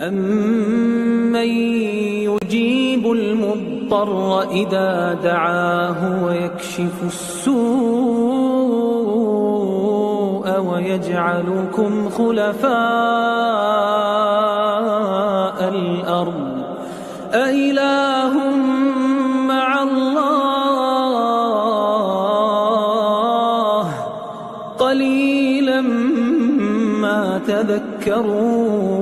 أَمَّن يُجِيبُ الْمُضْطَرَّ إِذَا دَعَاهُ وَيَكْشِفُ السُّوءَ وَيَجْعَلُكُمْ خُلَفَاءَ الْأَرْضِ أَإِلَٰهٌ مَّعَ اللَّهِ ۚ قَلِيلًا مَّا تَذَكَّرُونَ